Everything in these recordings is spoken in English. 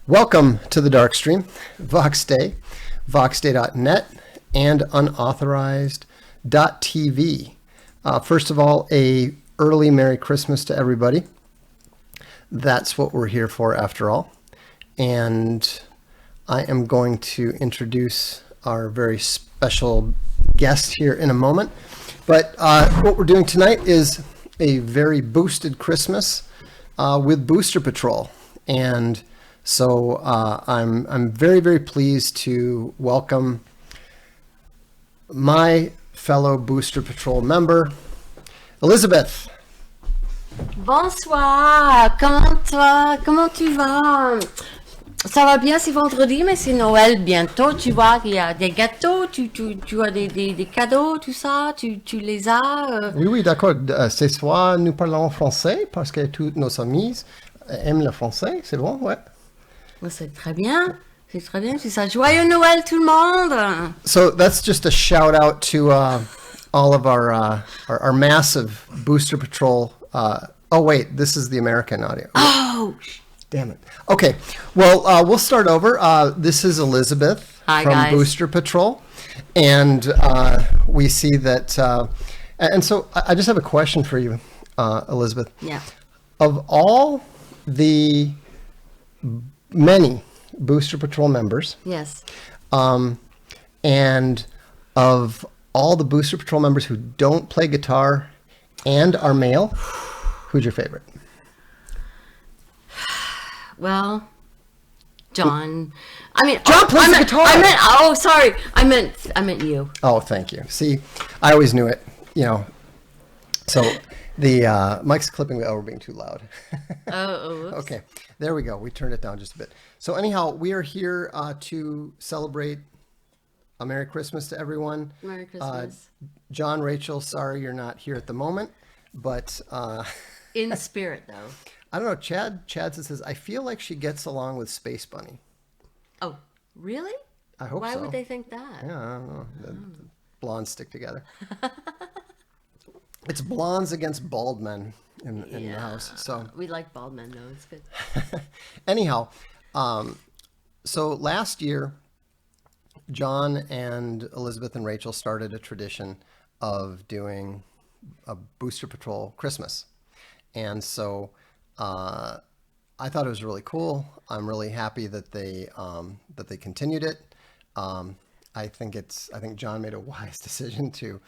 Welcome to the Darkstream, Voxday, voxday.net, and unauthorized.tv. First of all, a early Merry Christmas to everybody. That's what we're here for after all. And I am going to introduce our very special guest here in a moment. But what we're doing tonight is a very boosted Christmas with Booster Patrol. And so I'm very, very pleased to welcome my fellow Booster Patrol member, Elizabeth. Bonsoir, comment tu vas? Ça va bien, c'est vendredi, mais c'est Noël bientôt. Tu vois qu'il y a des gâteaux, tu as des cadeaux, tout ça, tu les as. Oui, d'accord. Ce soir, nous parlons français parce que tous nos amis aiment le français. C'est bon, ouais. C'est très bien. C'est très bien, c'est ça. Joyeux Noël tout le monde. So that's just a shout out to all of our massive Booster Patrol. Oh wait, this is the American audio. Oh, damn it. Okay, well we'll start over. This is Elizabeth Hi, from guys. Booster Patrol, and we see that. And so I just have a question for you, Elizabeth. Yeah. Of all the many Booster Patrol members, Yes. and of all the Booster Patrol members who don't play guitar and are male, who's your favorite? Well, John. I mean, John plays the guitar. I meant you. Oh, thank you. See, I always knew it. You know. So the mic's clipping. Oh, we're being too loud. Oops. Okay, there we go. We turned it down just a bit. So anyhow, we are here to celebrate a Merry Christmas to everyone. Merry Christmas. John, Rachel, sorry you're not here at the moment, but In spirit, though. I don't know. Chad says, I feel like she gets along with Space Bunny. Oh, really? I hope Why so. would they think that? Yeah, I don't know. The blondes stick together. It's blondes against bald men in the house. So We like bald men, though. It's good. anyhow, so last year, John and Elizabeth and Rachel started a tradition of doing a Booster Patrol Christmas. And so I thought it was really cool. I'm really happy that they continued it. I think John made a wise decision to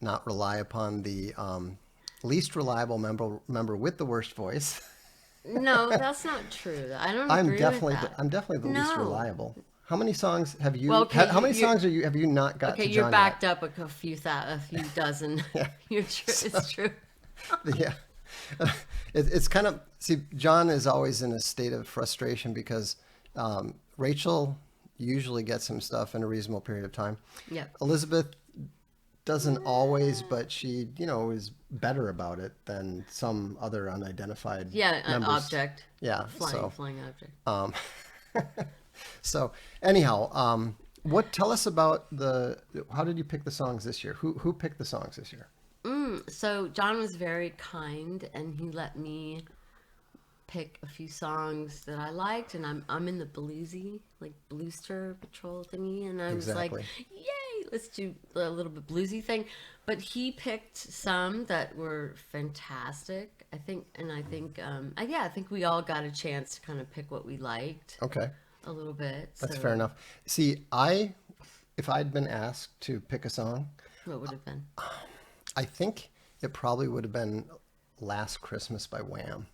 not rely upon the least reliable member with the worst voice. No, that's not true. I don't I'm agree definitely with that. I'm definitely the least No. reliable. How many songs have you? Well, okay, how many you're- songs have you not got? Okay, to you're John backed yet? up a few dozen. Yeah. It's true. Yeah, it's kind of, see, John is always in a state of frustration because Rachel usually gets him stuff in a reasonable period of time. Yeah. Elizabeth doesn't always, but she is better about it than some other unidentified Yeah, an members. object. Yeah, Flying object. So anyhow, tell us about how did you pick the songs this year? Who picked the songs this year? So John was very kind, and he let me pick a few songs that I liked, and I'm in the bluesy, like Booster Patrol thingy, and I was Exactly. like, yay, let's do a little bit bluesy thing. But he picked some that were fantastic, I think we all got a chance to kind of pick what we liked Okay. a little bit. That's so fair enough. See, if I'd been asked to pick a song, What would have been? I think it probably would have been Last Christmas by Wham.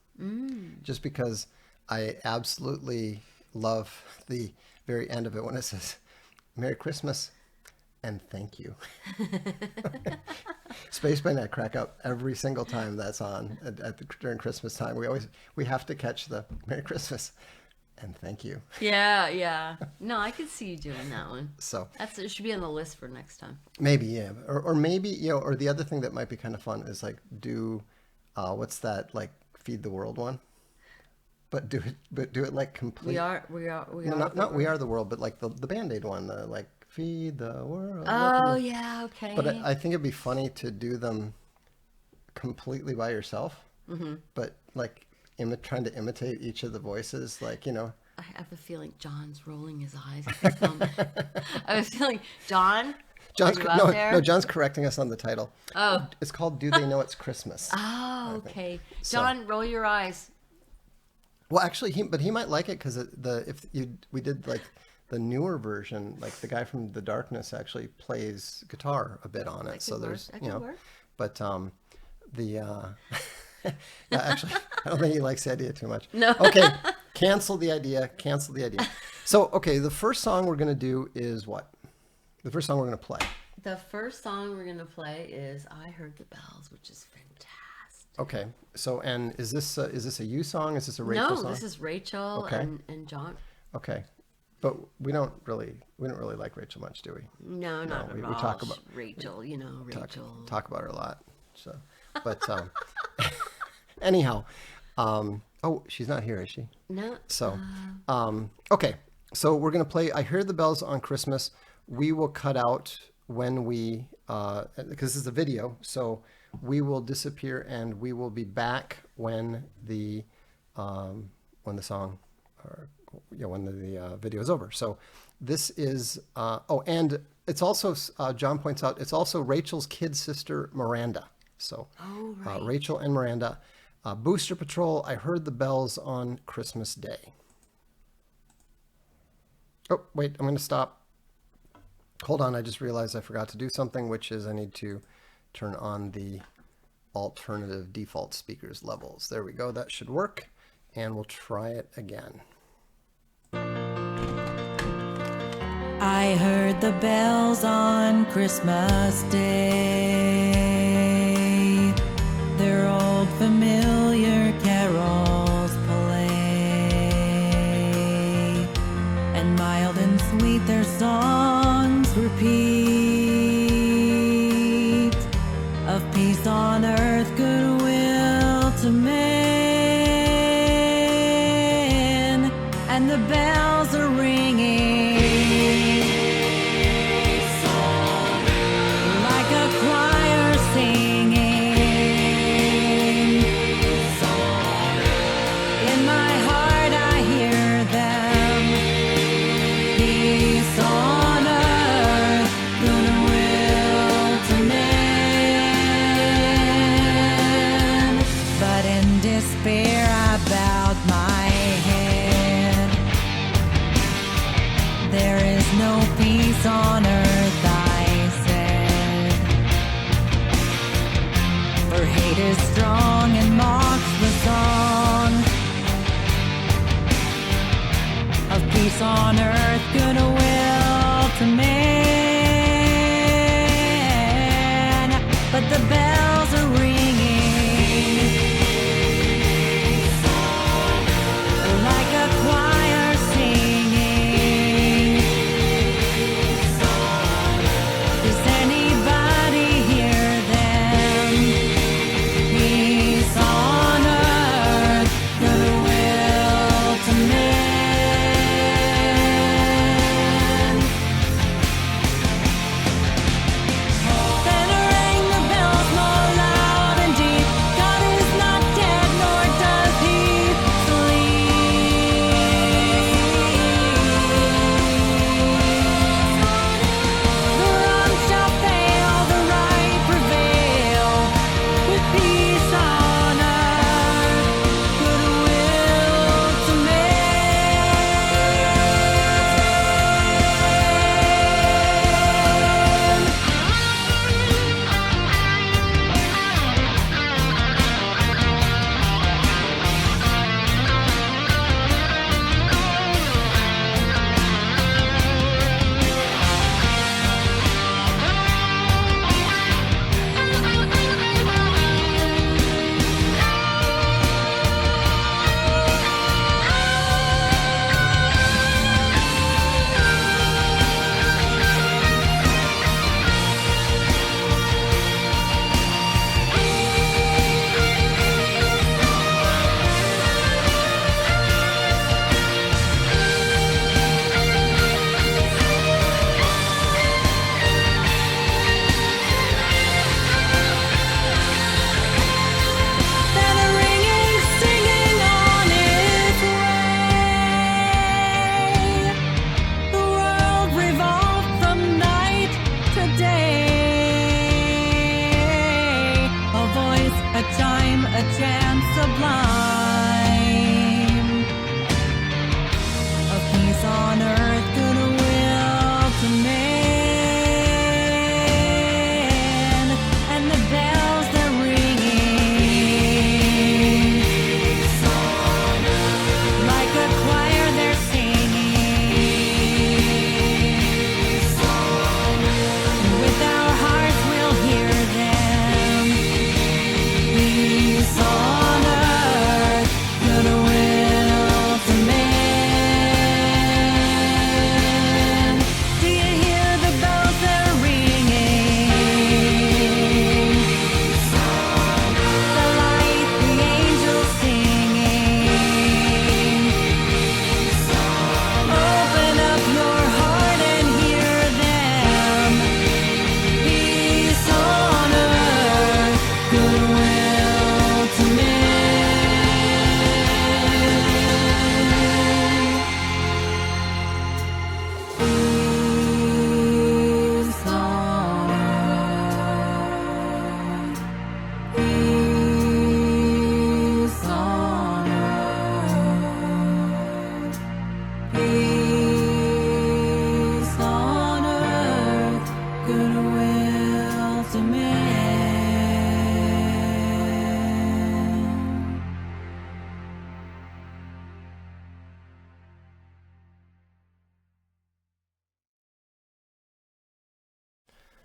Just because I absolutely love the very end of it when it says, Merry Christmas and thank you. Space Bunny and I crack up every single time that's on during Christmas time. We have to catch the Merry Christmas and thank you. Yeah. No, I could see you doing that one. So It should be on the list for next time. maybe, yeah. Or maybe, or the other thing that might be kind of fun is like do, what's that, like Feed the World one? But do it like complete. We are. No, not We Are the World, but like the Band-Aid one, the like Feed the World. Oh yeah, okay. But I think it'd be funny to do them completely by yourself, but like trying to imitate each of the voices, like, you know. I have a feeling John's rolling his eyes at this moment. I have a feeling, John, John's are you out there? no. John's correcting us on the title. Oh. It's called "Do They Know It's Christmas?" Oh, okay. So- John, roll your eyes. Well, actually, he might like it because we did like the newer version, like the guy from The Darkness actually plays guitar a bit on it. That So could work. there's That you could know, work. but yeah, actually, I don't think he likes the idea too much. No. Okay, cancel the idea. Cancel the idea. So okay, the first song we're gonna do is what? The first song we're gonna play. The first song we're going to play is I Heard the Bells, which is fantastic. Okay. So, and is this a you song? Is this a Rachel song? No, this is Rachel Okay. and John. Okay. But we don't really like Rachel much, do we? No, not we at all. talk about- Rachel, Rachel. Talk about her a lot. So, but anyhow, oh, she's not here, is she? No. So, okay. So we're gonna play "I Hear the Bells on Christmas." We will cut out when we because this is a video, so we will disappear and we will be back when the song or when the video is over. So this is and it's also John points out it's also Rachel's kid sister Miranda. So right. Rachel and Miranda, Booster Patrol. I Heard the Bells on Christmas Day. Oh wait, I'm going to stop. Hold on, I just realized I forgot to do something, which is I need to turn on the alternative default speakers levels. There we go, that should work. And we'll try it again. I heard the bells on Christmas Day, their old familiar carols play, and mild and sweet their songs repeat, of peace on earth, goodwill to men, and the bells are ringing like a choir singing. In my heart I hear them. Peace on earth, goodwill to men. But in despair I bowed my head. There is no peace on earth, I said. For hate is strong and mocks the song of peace on earth, goodwill to man. But the bells are ringing like a choir singing. Does anybody hear them? Peace on earth, goodwill to men.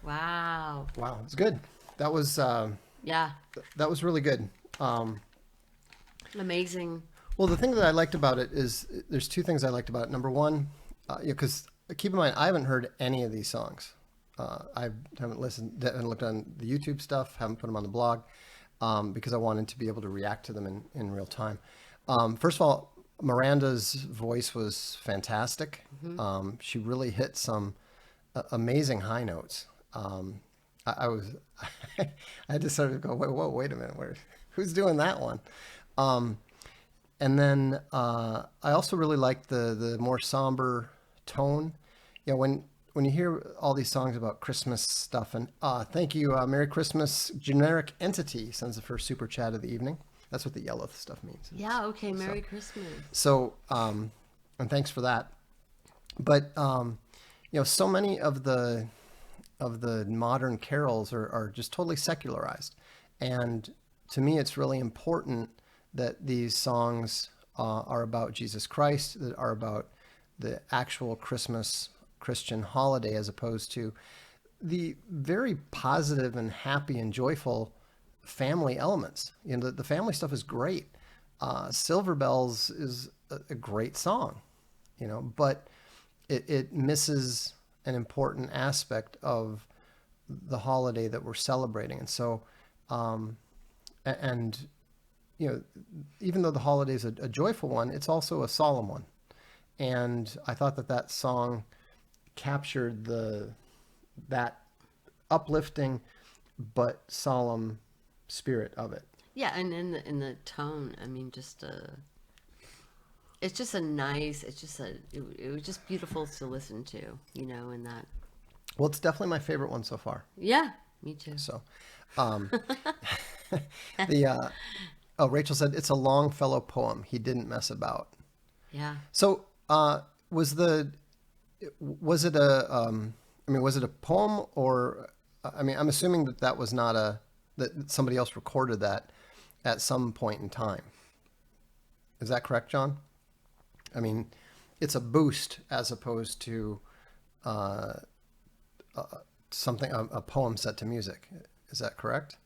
Wow. Wow, it's good. That was Yeah. really good. Amazing. Well, the thing that I liked about it is there's two things I liked about it. Number one, because keep in mind, I haven't heard any of these songs. I haven't haven't looked on the YouTube stuff, haven't put them on the blog, because I wanted to be able to react to them in real time. First of all, Miranda's voice was fantastic. She really hit some amazing high notes. I was, I had to sort of go, wait a minute, who's doing that one? And then I also really liked the more somber tone. When you hear all these songs about Christmas stuff, and thank you, Merry Christmas, Generic Entity sends the first super chat of the evening. That's what the yellow stuff means. Yeah, okay, Merry Christmas. So, and thanks for that. But, so many of the modern carols are just totally secularized. And to me, it's really important that these songs are about Jesus Christ, that are about the actual Christmas Christian holiday, as opposed to the very positive and happy and joyful family elements. The family stuff is great. Silver Bells is a great song, but it misses an important aspect of the holiday that we're celebrating. And so, even though the holiday is a joyful one, it's also a solemn one. And I thought that song captured that uplifting but solemn spirit of it. Yeah, and in the tone, I mean, it's just a nice. It was just beautiful to listen to, and that. Well, it's definitely my favorite one so far. Yeah, me too. So, Rachel said it's a Longfellow poem. He didn't mess about. Yeah. So, was it a poem, or I'm assuming that was not that somebody else recorded that at some point in time. Is that correct, John? I mean, it's a boost as opposed to a poem set to music. Is that correct?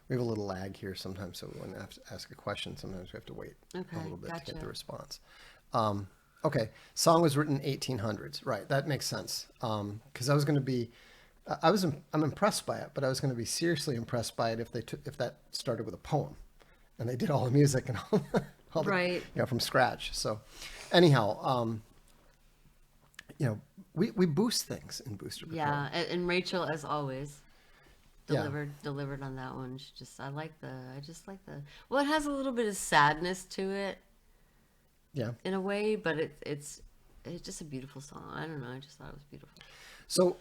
We have a little lag here sometimes, so when I have to ask a question, sometimes we have to wait a little bit to get the response. Okay, song was written 1800s, right? That makes sense. Because I'm impressed by it, but I was going to be seriously impressed by it if that started with a poem, and they did all the music and all right, from scratch. So, anyhow, we boost things in Booster Patrol. Yeah, and Rachel, as always, delivered on that one. I just like the. Well, it has a little bit of sadness to it. Yeah. In a way, but it's just a beautiful song. I don't know. I just thought it was beautiful. So,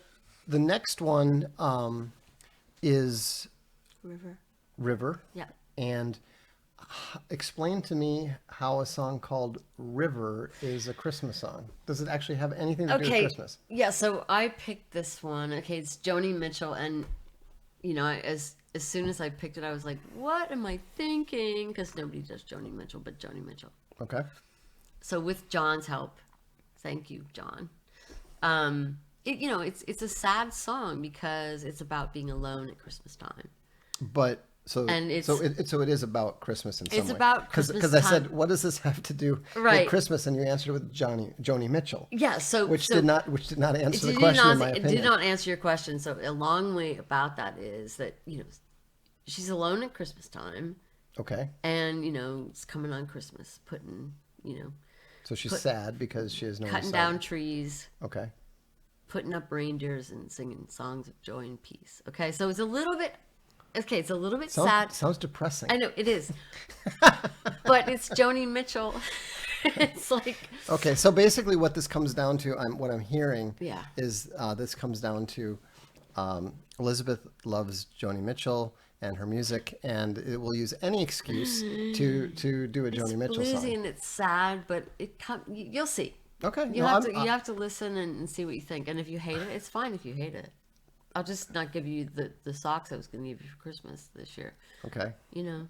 the next one is River. Yeah. And explain to me how a song called River is a Christmas song. Does it actually have anything to do with Christmas? Yeah, so I picked this one. Okay, it's Joni Mitchell, and as soon as I picked it, I was like, what am I thinking? Because nobody does Joni Mitchell but Joni Mitchell. Okay. So with John's help, thank you, John. It's a sad song because it's about being alone at Christmas time. But it is about Christmas in some way. It's about Christmas because I said, what does this have to do with Christmas? And you answered with Joni Mitchell. Yeah, which did not answer the question in my opinion. It did not answer your question. So a long way about that is that she's alone at Christmas time. Okay. And it's coming on Christmas, putting So she's sad because she has no cutting down trees. Okay. Putting up reindeers and singing songs of joy and peace. Okay, so it's a little bit. Okay, it's a little bit sad. Sounds depressing. I know it is, but it's Joni Mitchell. It's like. Okay, so basically, what this comes down to, what I'm hearing, is this comes down to Elizabeth loves Joni Mitchell and her music, and it will use any excuse to do a Joni Mitchell song. It's bluesy and it's sad, but you'll see. Okay, you have to listen and see what you think, and if you hate it, it's fine if you hate it. I'll just not give you the socks I was going to give you for Christmas this year. Okay.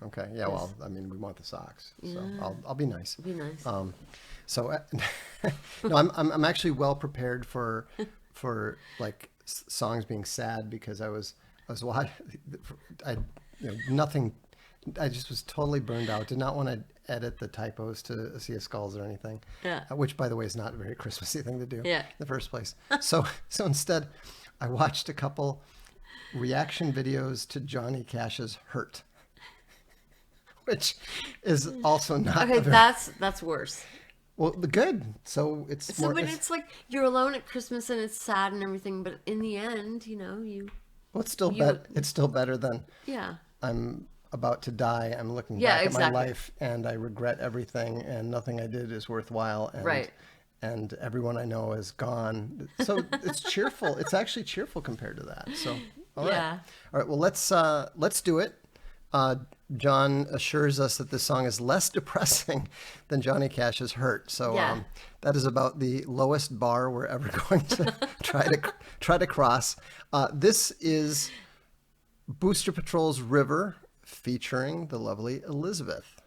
Okay. Yeah. Well, we want the socks, so I'll be nice. Be nice. So, no, I'm actually well prepared for like songs being sad because I was watching. Nothing. I just was totally burned out. Did not want to edit the typos to Sea of Skulls or anything. Yeah. Which, by the way, is not a very Christmassy thing to do. Yeah. In the first place. So instead, I watched a couple reaction videos to Johnny Cash's "Hurt," which is also not Okay, that's worse. well, good. So it's So, more. but it's like you're alone at Christmas and it's sad and everything, but in the end, you Well, it's still It's still better than yeah. I'm about to die. I'm looking Yeah, back at exactly. my life and I regret everything, and nothing I did is worthwhile. And, Right. And everyone I know is gone. So it's cheerful. It's actually cheerful compared to that. So all right. Yeah. All right. Well, let's do it. John assures us that this song is less depressing than Johnny Cash's "Hurt." So Yeah. that is about the lowest bar we're ever going to try to cross. This is Booster Patrol's "River" featuring the lovely Elizabeth.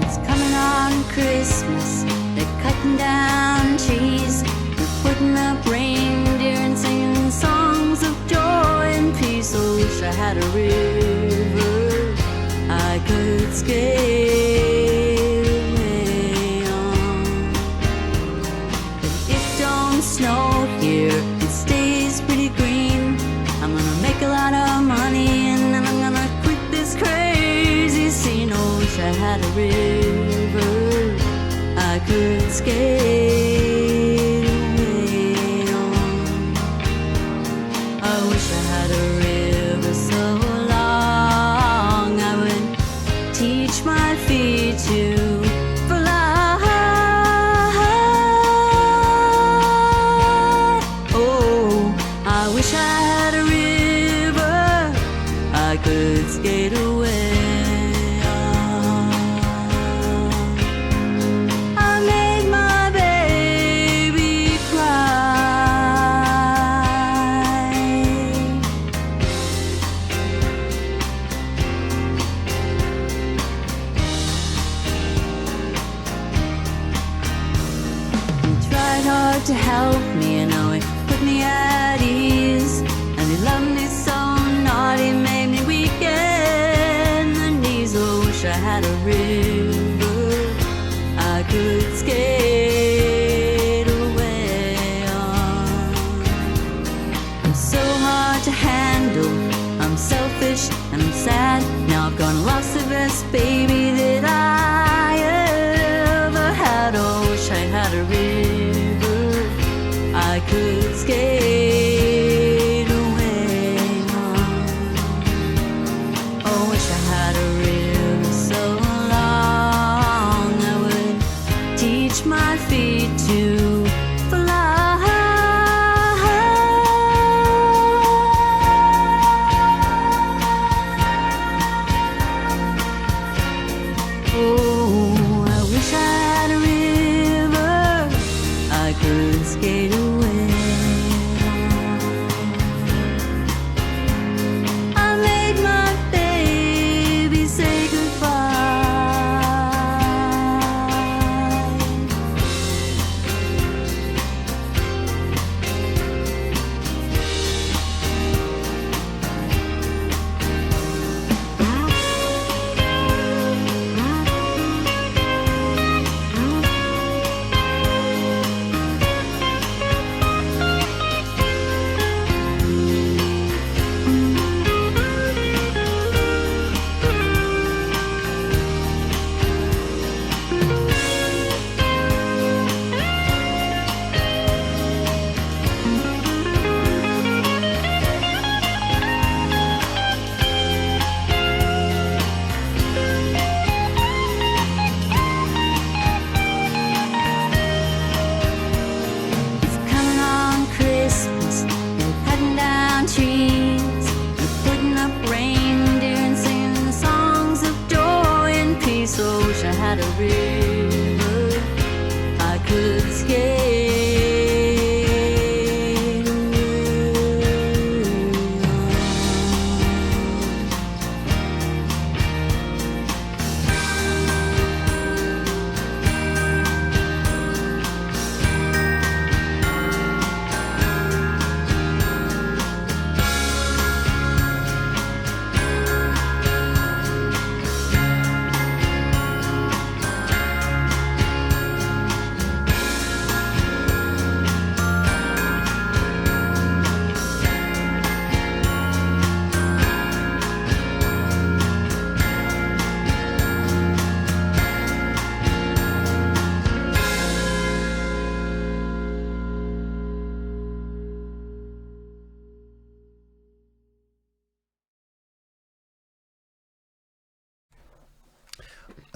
It's coming on Christmas. They're cutting down trees. They're putting up reindeer and singing songs of joy and peace. Oh, wish I had a river I could skate away on. But it don't snow here. It stays pretty green. I'm gonna make a lot of money and then I'm gonna quit this crazy scene. Oh, wish I had a river I could skate away on. I wish I had a river so long I would teach my feet to fly. Oh, I wish I had a river I could skate away on. I made my baby cry. He tried hard to help me, and now he put me at ease. And he loved me so naughty, made me weak in the knees. Oh, wish I had a river I could skate away on. I'm so hard to handle, I'm selfish and I'm sad. Now I've gone and lost the best baby that I ever had. Oh, wish I had a river I could skate away on. Oh, wish I had a river so long I would teach my feet to fly.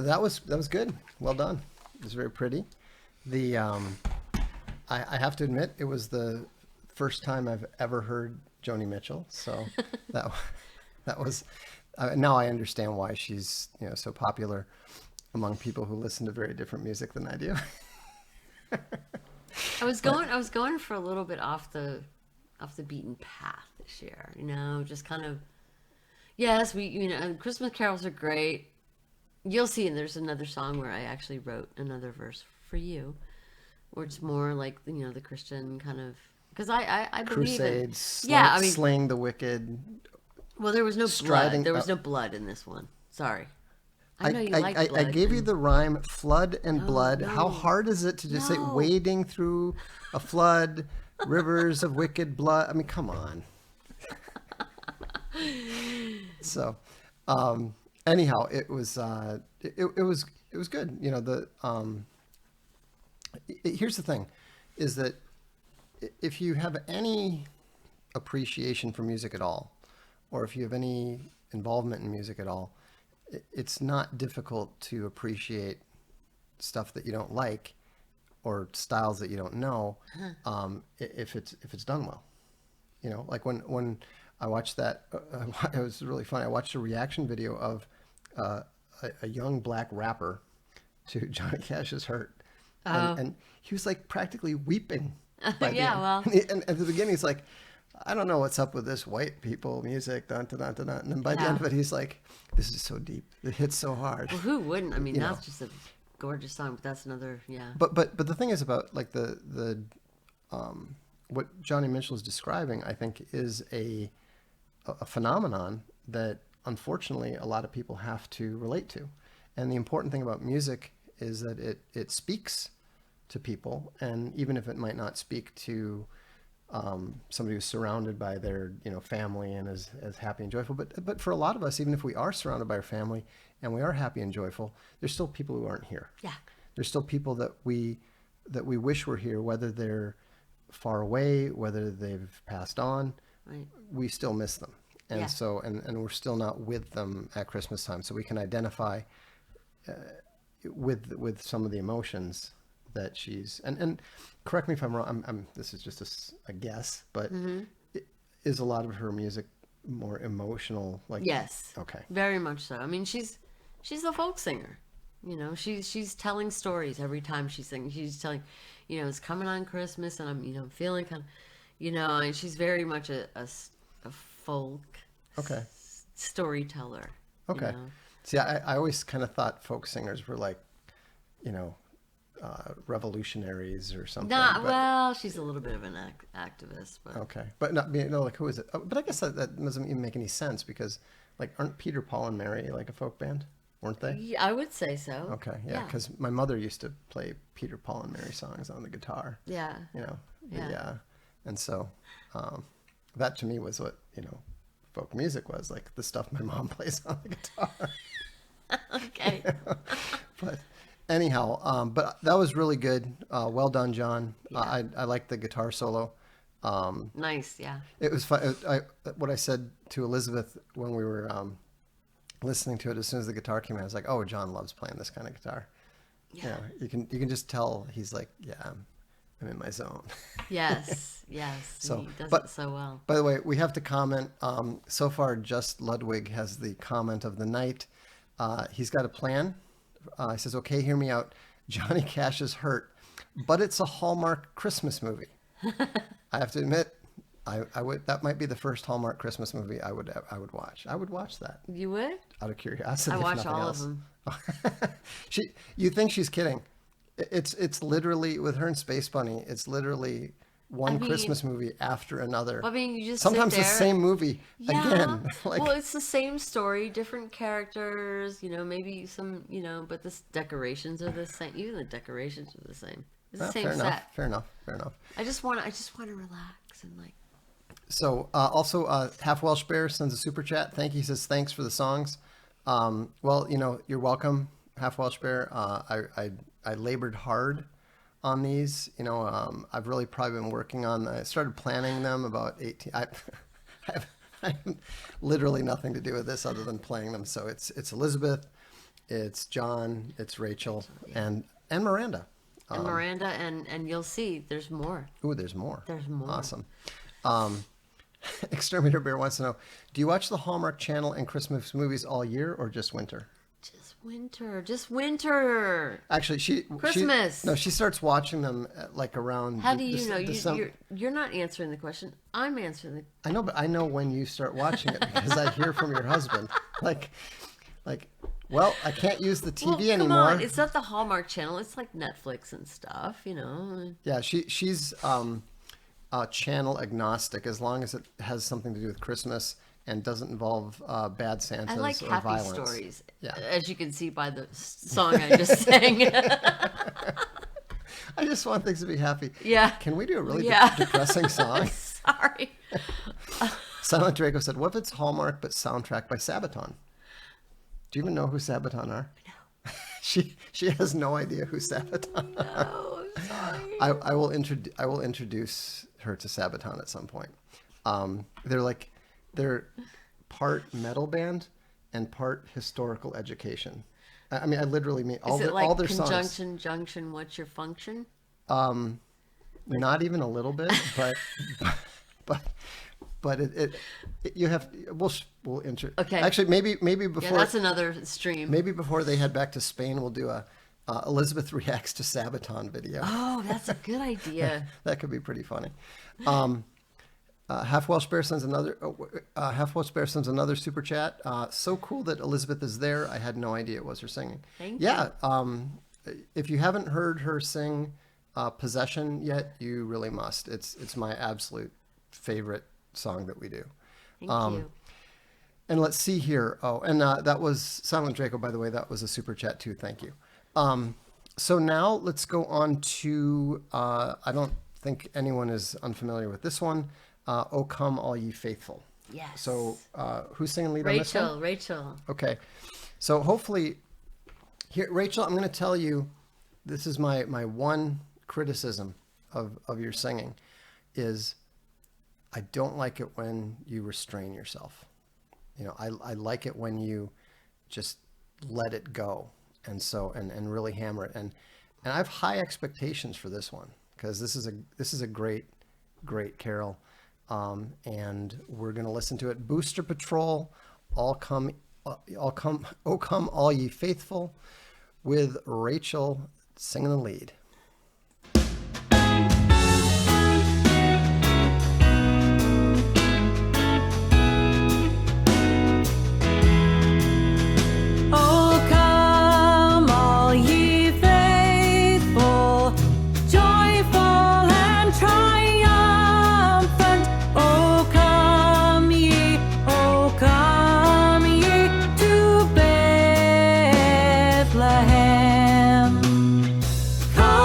That was good. Well done. It was very pretty. The I have to admit, it was the first time I've ever heard Joni Mitchell. So that that was now I understand why she's so popular among people who listen to very different music than I do. I was going for a little bit off the beaten path this year. Just kind of. Yes, Christmas carols are great. You'll see, and there's another song where I actually wrote another verse for you, where it's more like the Christian kind of, because I believe Crusades, in slaying the wicked. Well, there was no striding, blood. There was no blood in this one. Sorry. I know you I, like I, blood. I gave you the rhyme, flood and blood. no. How hard is it to just say No. wading through a flood, rivers of wicked blood? I mean, come on. So, anyhow, it was good. Here's the thing, is that if you have any appreciation for music at all, or if you have any involvement in music at all, it's not difficult to appreciate stuff that you don't like or styles that you don't know, if it's done well. Like when I watched that, it was really funny. I watched a reaction video of a young black rapper to Johnny Cash's "Hurt," and he was like practically weeping. By the Yeah, end. well. And at the beginning, he's like, I don't know what's up with this white people music, dun, dun, dun, dun, dun. And then by the end of it, he's like, this is so deep. It hits so hard. Well, who wouldn't? I mean, that's just a gorgeous song, but that's another, yeah. But the thing is about like the what Johnny Mitchell is describing, I think, is a phenomenon that unfortunately a lot of people have to relate to. And the important thing about music is that it speaks to people, and even if it might not speak to somebody who's surrounded by their family and is happy and joyful, but for a lot of us, even if we are surrounded by our family and we are happy and joyful, there's still people who aren't here. Yeah. There's still people that we wish were here, whether they're far away, whether they've passed on. Right. We still miss them, and Yeah. so and we're still not with them at Christmas time, so we can identify with some of the emotions that she's and correct me if I'm wrong. I'm this is just a guess, but is a lot of her music more emotional? Like Yes. Okay. Very much so. I mean, she's a folk singer. She's telling stories every time she sings. She's telling, it's coming on Christmas, and I'm feeling kind of, and she's very much a folk Okay. storyteller. Okay. See, I always kind of thought folk singers were like, revolutionaries or something. Nah, but- well, she's a little bit of an activist, but Okay, but not like who is it? Oh, but I guess that doesn't even make any sense because like aren't Peter, Paul, and Mary like a folk band? Weren't they? yeah, I would say so. Okay, yeah, because my mother used to play Peter, Paul, and Mary songs on the guitar. Yeah. Yeah. And so that to me was what folk music was, like the stuff my mom plays on the guitar. Okay. But anyhow, but that was really good. Well done, John. I liked the guitar solo. Nice, yeah. It was fun. What I said to Elizabeth when we were listening to it, as soon as the guitar came out, I was like, "Oh, John loves playing this kind of guitar." Yeah. You can just tell he's like, "Yeah, I'm in my zone." Yes. So, He does but- it so well. By the way, we have to comment. So far, just Ludwig has the comment of the night. He's got a plan. He says, "Okay, hear me out. Johnny Cash is hurt, but it's a Hallmark Christmas movie." I have to admit, I would. That might be the first Hallmark Christmas movie I would watch. I would watch that You would? out of curiosity. I if watch nothing all else. of them. You think she's kidding? It's literally with her and Space Bunny. It's literally one I mean- Christmas movie after another. I mean, you just Sometimes sit the there. same movie again. Like, well, it's the same story, different characters. Maybe some. But the decorations are the same. Even the decorations are the same. It's the same fair set. enough. Fair enough. I just want to relax and like. So also, Half Welsh Bear sends a super chat. Thank you. He says thanks for the songs. Well, you're welcome, Half Welsh Bear. I labored hard on these. I've really probably been working on. I started planning them about 18. I have literally nothing to do with this other than playing them. So it's Elizabeth it's John, it's Rachel, and Miranda. And Miranda, and you'll see there's more. Ooh, there's more. There's more. Awesome. Exterminator Bear wants to know, do you watch the Hallmark Channel and Christmas movies all year or just winter? Just winter. Actually, Christmas. She starts watching them like around. How do you know? You're not answering the question. I'm answering the. I know, but I know when you start watching it because I hear from your husband. Like, well, I can't use the TV anymore. Come on, it's not the Hallmark Channel. It's like Netflix and stuff, you know. Yeah, she's channel agnostic as long as it has something to do with Christmas and doesn't involve bad Santas I like or happy violence. stories, Yeah. as you can see by the song I just sang. I just want things to be happy. Yeah. Can we do a really Yeah. depressing song? Sorry. Silent Draco said, what if it's Hallmark but soundtrack by Sabaton? Do you even know who Sabaton are? No. She has no idea who Sabaton are. Oh, sorry. I will introduce her to Sabaton at some point. They're part metal band and part historical education. I mean, I literally mean all their songs. Conjunction, junction, what's your function? Not even a little bit, but it you have we'll enter. Okay. Actually, maybe before. Yeah, that's another stream. Maybe before they head back to Spain, we'll do a Elizabeth reacts to Sabaton video. Oh, that's a good idea. That could be pretty funny. Half Welsh Bear sends another super chat. So cool that Elizabeth is there. I had no idea it was her singing. Thank you. If you haven't heard her sing Possession yet, you really must. It's my absolute favorite song that we do. Thank you. And let's see here. Oh, and that was Silent Draco, by the way. That was a super chat too. Thank you. So now let's go on to, I don't think anyone is unfamiliar with this one. O Come All Ye Faithful. Yes. So who's singing lead on this one? Rachel. Okay. So hopefully, here, Rachel, I'm going to tell you, this is my one criticism of your singing, is I don't like it when you restrain yourself. You know, I like it when you just let it go and really hammer it. And I have high expectations for this one because this is a great carol. And we're going to listen to it. Booster Patrol, oh come all ye faithful, with Rachel singing the lead. Oh, come all ye faithful, joyful and triumphant. Oh, come ye to Bethlehem. Come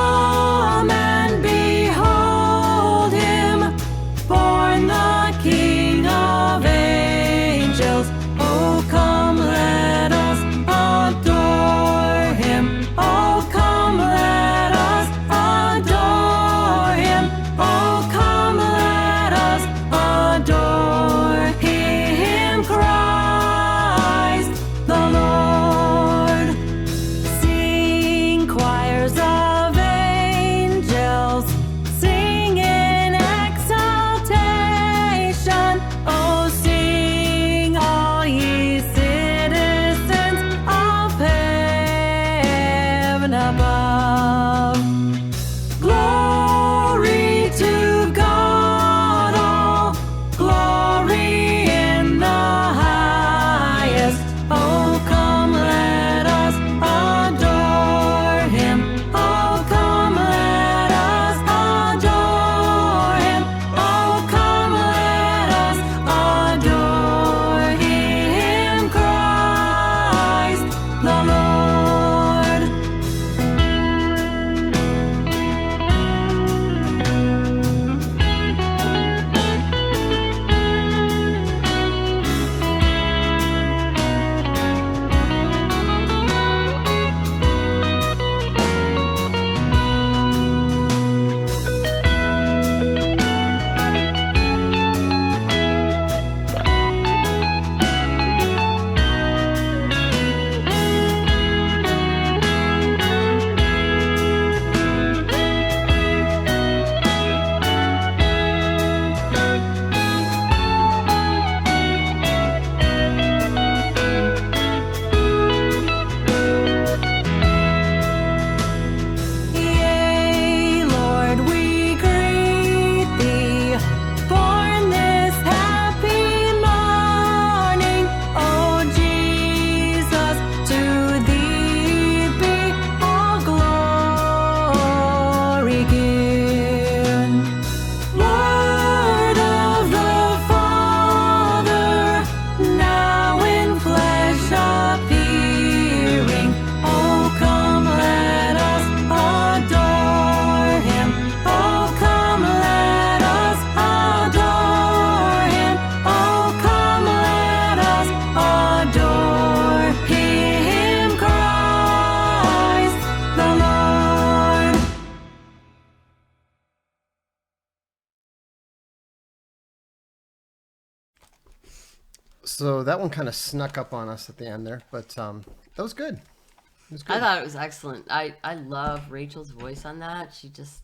So that one kind of snuck up on us at the end there, but that was good. It was good. I thought it was excellent. I love Rachel's voice on that. She just,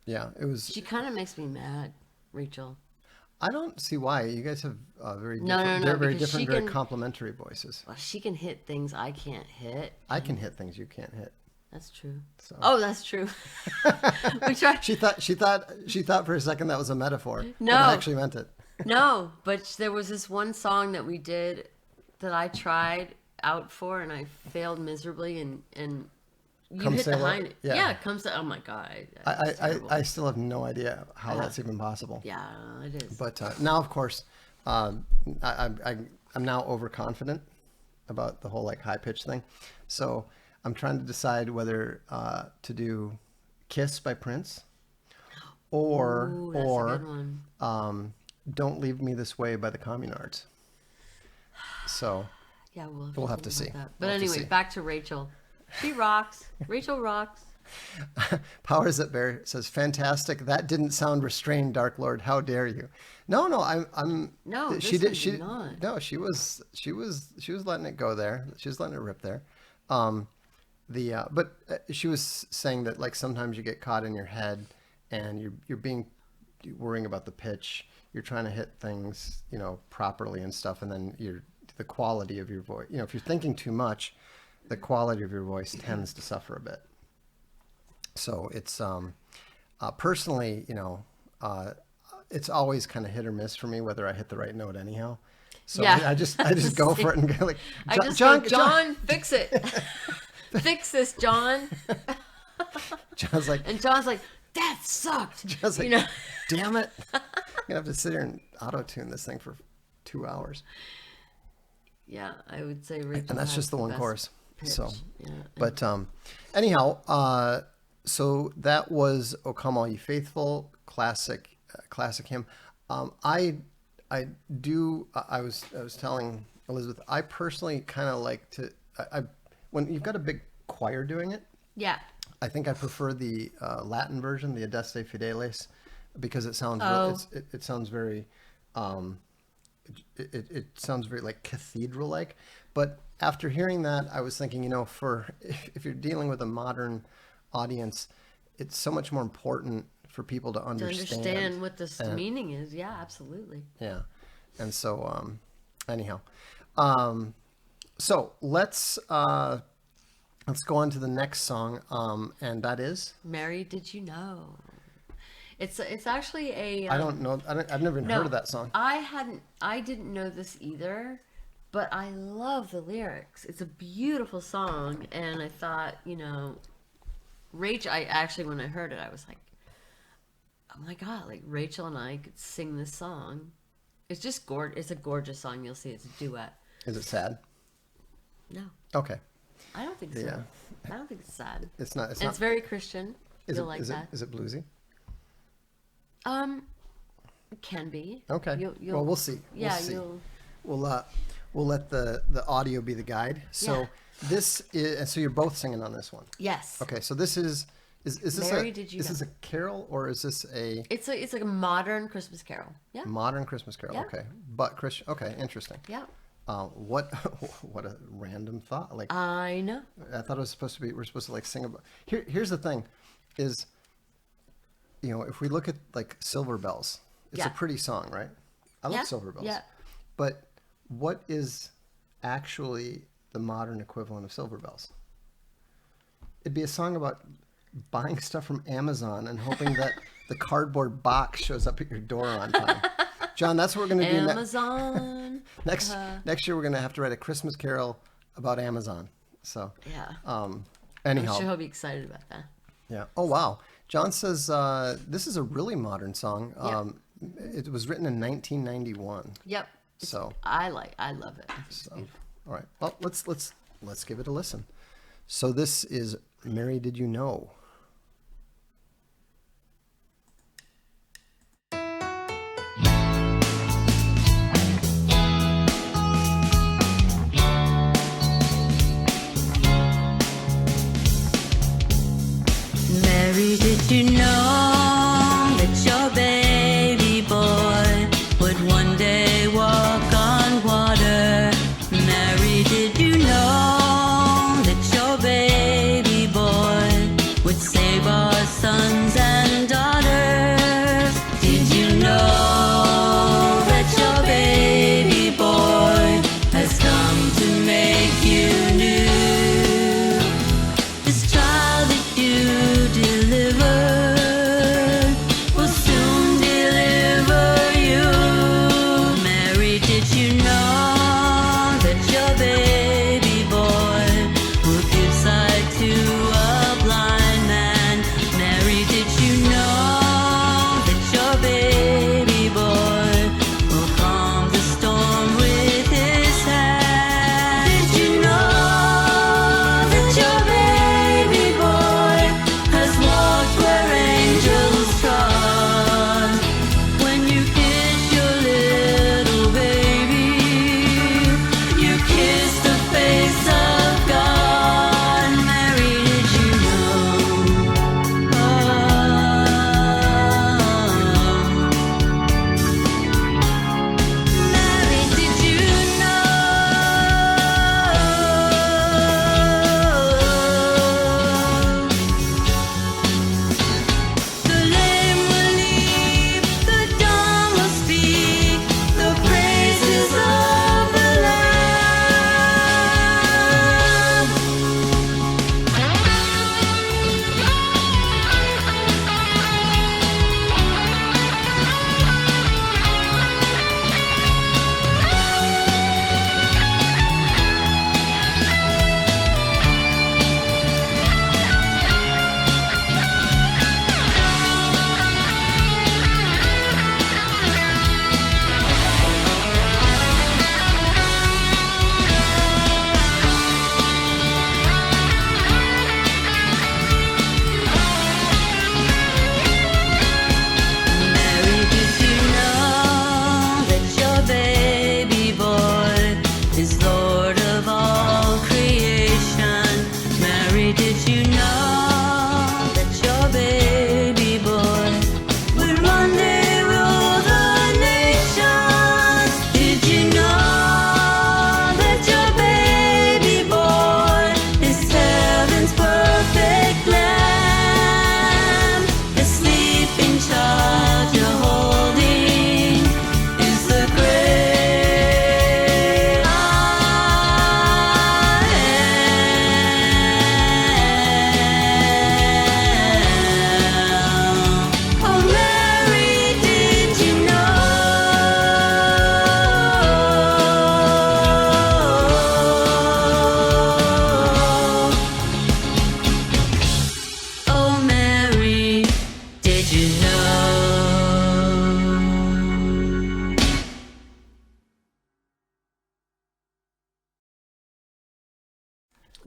Yeah, it was. she kind of makes me mad, Rachel. I don't see why. You guys have very No, different, no, no, they're very because different, she very can- complementary voices. Well, she can hit things I can't hit. I can hit things you can't hit. That's true. So. Oh, that's true. We tried. She thought for a second that was a metaphor. No. But I actually meant it. No, but there was this one song that we did that I tried out for and I failed miserably and you Come hit Sail behind Up? it. Yeah. Yeah, it comes to, oh my God. It's terrible. I still have no idea how that's even possible. Yeah, it is. But now, of course, I'm now overconfident about the whole like high pitch thing. So I'm trying to decide whether to do "Kiss" by Prince or Ooh, that's a good one. "Don't Leave Me This Way" by the Communards. So Yeah, we'll have to think see. about that. But We'll have to anyway, see. back to Rachel. She rocks. Rachel rocks. Powers That Bear says, "Fantastic. That didn't sound restrained, Dark Lord. How dare you?" No, I'm. No, She this did. one She did not. No, she was letting it go there. She was letting it rip there. But she was saying that like sometimes you get caught in your head, and you're worrying about the pitch. You're trying to hit things, properly and stuff, and then the quality of your voice. If you're thinking too much, the quality of your voice tends to suffer a bit. So it's personally, it's always kind of hit or miss for me whether I hit the right note anyhow. So Yeah. I just go for it and go like, I just go, John, fix it. Fix this, John. John's like, And John's like, that sucked. John's like, damn it, I'm gonna have to sit here and auto tune this thing for 2 hours. Yeah, I would say Rachel. And that's has just the one best chorus. pitch. So, Yeah. but anyhow, so that was "O Come All Ye Faithful," classic hymn. I was telling Elizabeth, I personally kind of like to, when you've got a big choir doing it, Yeah. I think I prefer the Latin version, the Adeste Fideles, because it sounds it sounds very it sounds very like cathedral like. But after hearing that, I was thinking, if you're dealing with a modern audience, it's so much more important for people to To understand. understand what this meaning is. Yeah, absolutely. Yeah. And so anyhow, so let's go on to the next song, and that is, Mary, did you know? It's actually a. I don't know. I've never even heard of that song. I didn't know this either, but I love the lyrics. It's a beautiful song, and I thought, Rachel. I actually, when I heard it, I was like, oh my God, like Rachel and I could sing this song. It's just gorgeous. It's a gorgeous song. You'll see, it's a duet. Is it sad? No, Okay. I don't think so. Yeah. I don't think it's sad. It's not. It's And not. it's very Christian. Is You'll it? like Is that. it? Is it bluesy? It can be. Okay. You'll, Well, we'll see. Yeah, We'll see. you'll. We'll let the audio be the guide. So Yeah. this is. And so you're both singing on this one. Yes. Okay. So this is. Is this Mary, a? did you Is know? this a carol or is this a It's like a modern Christmas carol. Yeah. modern Christmas carol? Yeah. Okay. But Christian. Okay. Interesting. Yeah. What what a random thought. Like I know. I thought it was supposed to be. We're supposed to like sing about. Here's the thing, is. If we look at like Silver Bells, it's a Yeah. pretty song, right? I love Yeah, Silver Bells. yeah. But what is actually the modern equivalent of Silver Bells? It'd be a song about buying stuff from Amazon and hoping that the cardboard box shows up at your door on time. John, that's what we're going to do Amazon. next year. We're going to have to write a Christmas carol about Amazon. So, Yeah. anyhow. I'm sure he'll be excited about that. Yeah. Oh, wow. John says this is a really modern song. It was written in 1991. Yep. So, I love it. It's beautiful. all right. Well, let's give it a listen. So this is "Mary, Did You Know?" Mary, did you know that your baby boy would one day walk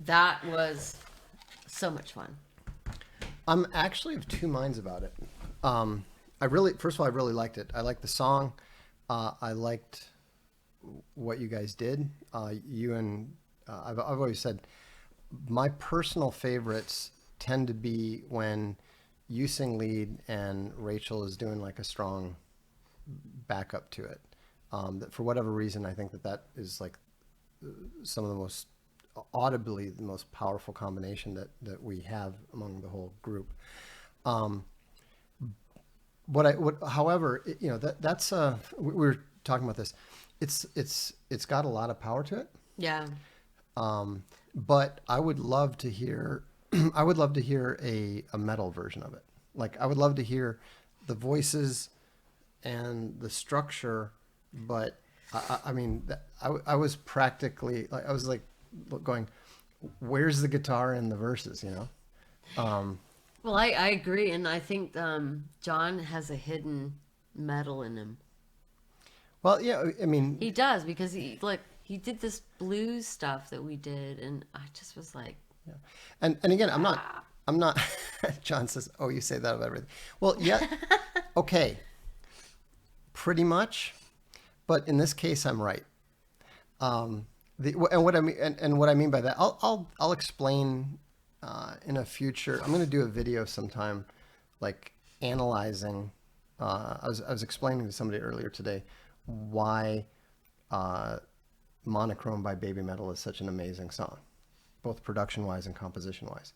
That was so much fun. I'm actually of two minds about it. First of all, I really liked it. I liked the song. I liked what you guys did. I've always said my personal favorites tend to be when you sing lead and Rachel is doing like a strong backup to it. That for whatever reason, I think that is like some of the most audibly the most powerful combination that we have among the whole group. However, that's we were talking about this. It's got a lot of power to it. Yeah. But I would love to hear a metal version of it. Like I would love to hear the voices and the structure, but I was practically like I was like going, where's the guitar in the verses, you know? Well, I agree, and I think John has a hidden metal in him. Well, yeah, I mean, He does, because he did this blues stuff that we did, and I just was like, yeah. And again, I'm not. John says, "Oh, you say that about everything." Well, yeah, okay, pretty much, but in this case, I'm right. And what I mean by that, I'll explain in a future. I'm going to do a video sometime, like analyzing. I was explaining to somebody earlier today why Monochrome by Baby Metal is such an amazing song, both production-wise and composition-wise.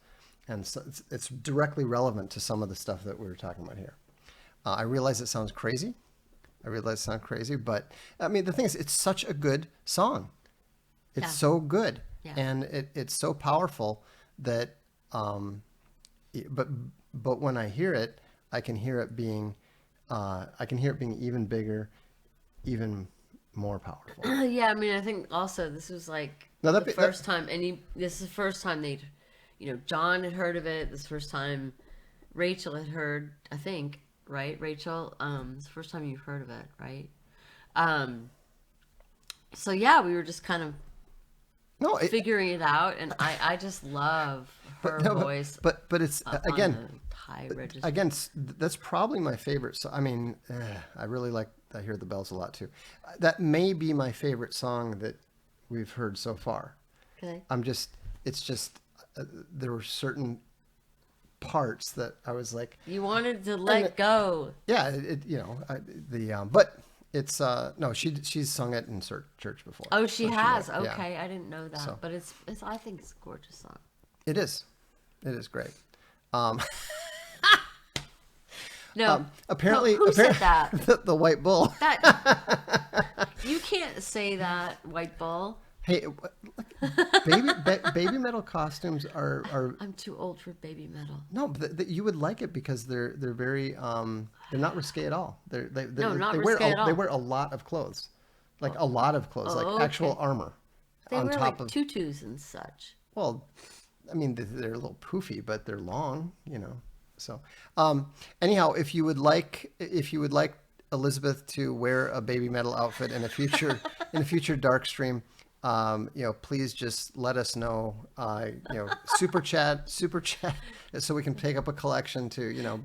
And so it's directly relevant to some of the stuff that we were talking about here. I realize it sounds crazy. But I mean, the thing is, it's such a good song. It's so good. Yeah. And it's so powerful that, but when I hear it, I can hear it being even bigger, even more powerful. yeah. I mean, I think also this was like Now this is the first time they'd, John had heard of it. This is the first time Rachel had heard, I think, right? Rachel, it's the first time you've heard of it, right? So yeah, we were just kind of figuring it out, and I just love her voice. But it's again, high register. again, that's probably my favorite. So I mean, I really like I Hear the Bells a lot too. That may be my favorite song that we've heard so far. Okay. It's just there were certain parts that I was like, You wanted to let go. yeah, but it's no, she's sung it in church before. Oh, she has. Yeah. Okay, I didn't know that, So. but it's I think it's a gorgeous song. It is great. No, Apparently, who said that? the White Bull. That you can't say that, White Bull. Hey, baby metal costumes are I'm too old for baby metal. no, but you would like it because they're very they're not risque at all. Not they risque at all. They wear a lot of clothes, like a lot of clothes, like okay. actual armor They on wear top like of. tutus and such. Well, I mean they're a little poofy, but they're long, So, anyhow, if you would like Elizabeth to wear a baby metal outfit in a future Darkstream, please just let us know. Super chat, so we can take up a collection to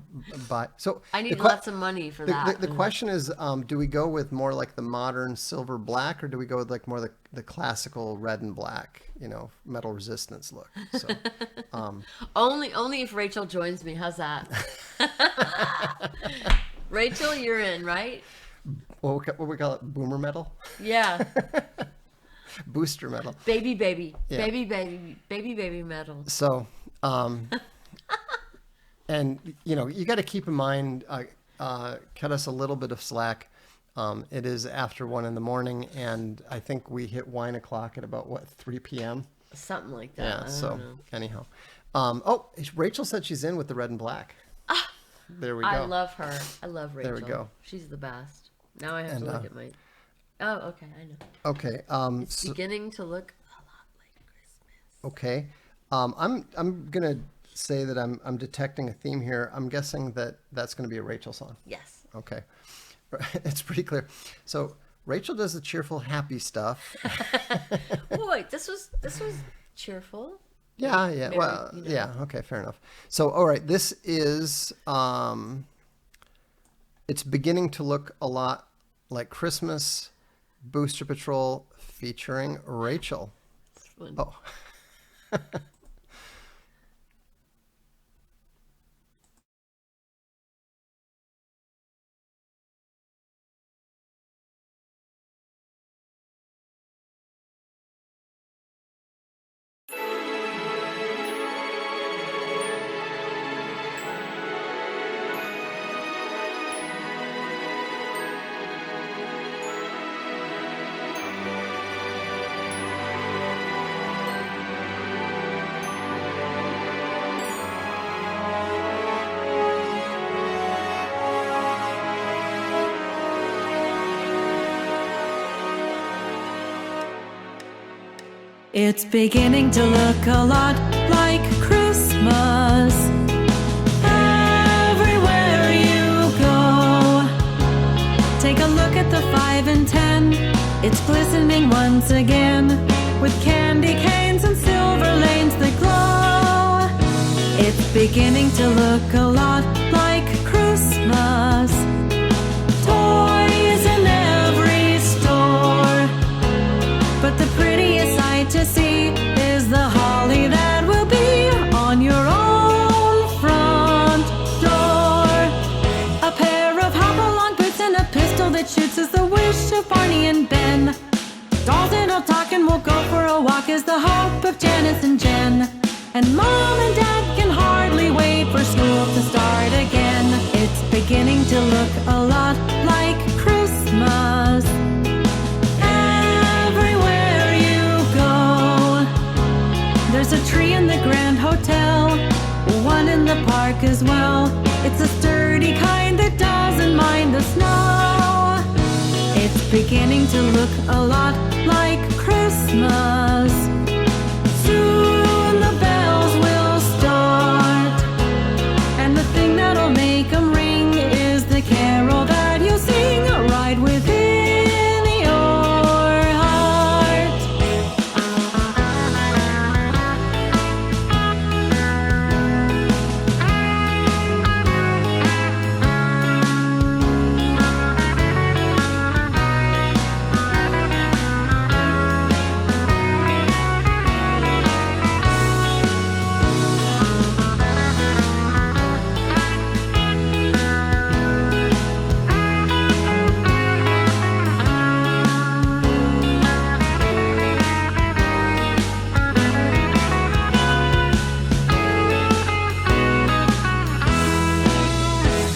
buy. So I need lots of money for that. The question is, do we go with more like the modern silver black, or do we go with like more the classical red and black, metal resistance look? So, only if Rachel joins me. How's that? Rachel, you're in, right? what we call it, boomer metal, Yeah. booster metal, Baby, Yeah. baby metal. So, and you got to keep in mind, cut us a little bit of slack. It is after 1 a.m, and I think we hit wine o'clock at about 3 p.m. Something like that. Yeah. I So don't know. anyhow, Rachel said she's in with the red and black. There we go. I love her. I love Rachel. There we go. She's the best. Now I have And, to look at my. Oh, okay, I know. Okay. It's beginning to look a lot like Christmas. Okay. I'm gonna say that I'm detecting a theme here. I'm guessing that's gonna be a Rachel song. Yes. Okay. It's pretty clear. So Rachel does the cheerful, happy stuff. Oh, wait, this was cheerful. Yeah, yeah. Very, Well, you know. yeah. Okay, fair enough. So, all right, this is it's beginning to look a lot like Christmas Booster Patrol featuring Rachel. Fun. Oh, It's beginning to look a lot like Christmas everywhere you go. Take a look at the 5 and 10. It's glistening once again with candy canes and silver lanes that glow. It's beginning to look a lot like Christmas. Toys in every store. But the prettiest sight to see is the holly that will be on your own front door. A pair of hop-along boots and a pistol that shoots is the wish of Barney and Ben. Dolls that'll talk and we'll go for a walk is the hope of Janice and Jen. And Mom and Dad can hardly wait for school to start again. It's beginning to look a lot like Christmas. Everywhere you go, there's a tree in the Grand Hotel, one in the park as well. It's a sturdy kind that doesn't mind the snow. It's beginning to look a lot like Christmas. Soon the bells will start, and the thing that'll make them ring is the carol that you sing right within your heart.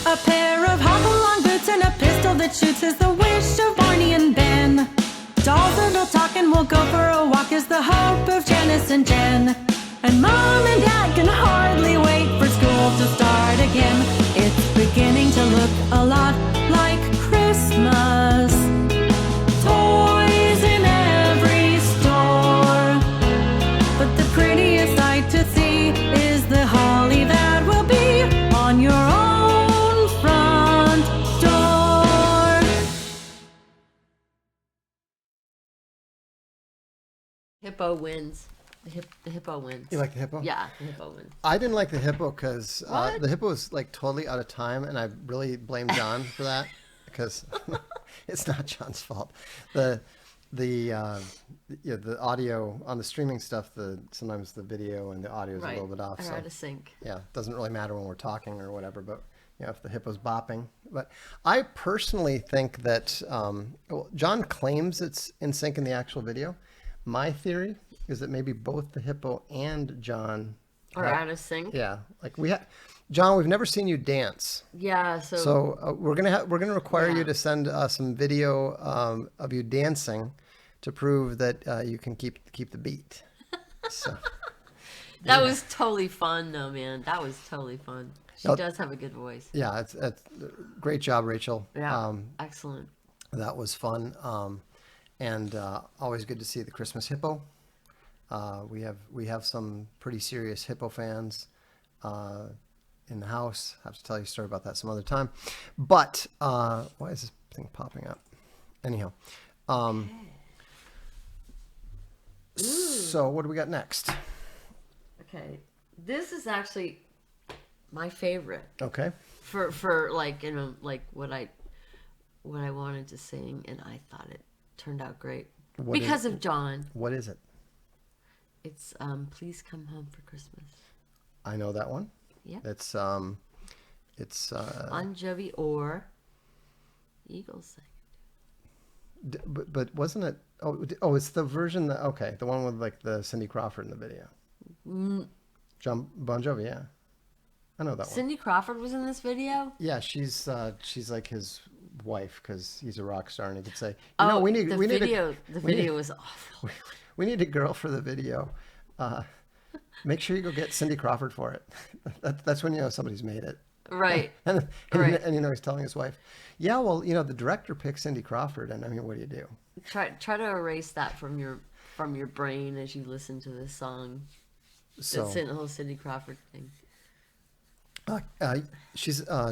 A pair of hop-along boots and a pistol that shoots is the wish of Barney and Ben. Dolls that'll talk and we'll go for a walk is the hope of Janice and Jen. And Mom and Dad can hardly wait for school to start again. It's beginning to look a lot like Christmas. Toys in every store. But the prettiest sight to see is the holly that will be on your own front door. Hippo wins. The hippo wins. you like the hippo? Yeah, the hippo wins. I didn't like the hippo because What? the hippo is like totally out of time, and I really blame John for that because it's not John's fault. The audio on the streaming stuff, sometimes the video and the audio is a Right. little bit off. They're So out of sync. yeah, it doesn't really matter when we're talking or whatever, but if the hippo's bopping. But I personally think that well, John claims it's in sync in the actual video. My theory is that maybe both the hippo and John Or out of sync. yeah, like John, we've never seen you dance, Yeah, so, so we're gonna require you Yeah. to send some video of you dancing to prove that you can keep the beat. So that was totally fun though, man. That was totally fun. She No. does have a good voice. yeah, it's great job, Rachel. Yeah, excellent. That was fun, and always good to see the Christmas hippo. We have some pretty serious hippo fans in the house. I have to tell you a story about that some other time. But why is this thing popping up? Anyhow, so what do we got next? Okay, this is actually my favorite Okay. for like like what I wanted to sing, and I thought it turned out great What because is- of John. What is it? It's Please Come Home for Christmas. I know that one. Yeah. It's Bon Jovi or Eagles sing. but wasn't it? Oh, it's the version that okay, the one with like the Cindy Crawford in the video. John Bon Jovi, yeah, I know that one. Cindy Crawford was in this video. Yeah, she's like his wife because he's a rock star, and he could say, Oh, we need the we video. need The we video need- was awful. we need a girl for the video. Make sure you go get Cindy Crawford for it. That's when you know somebody's made it. Right. And Right. and you know he's telling his wife, yeah, well, the director picked Cindy Crawford, and I mean, what do you do? Try to erase that from your brain as you listen to this song. So The whole Cindy Crawford thing.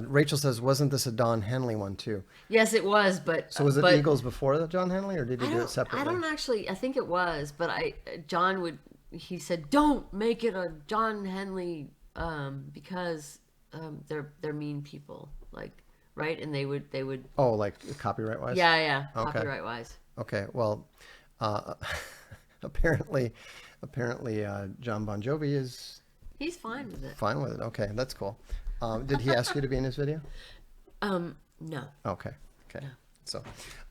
Rachel says, wasn't this a Don Henley one too? Yes, it was, but So was it but the Eagles before the John Henley, or did you do it separately? I don't actually. I think it was, but he said, don't make it a John Henley because they're mean people, like, right? And they would Oh, like copyright wise? yeah Okay. copyright wise. Okay, well, apparently, John Bon Jovi is He's fine with it. fine with it. Okay, that's cool. Did he ask you to be in his video? No. Okay. So,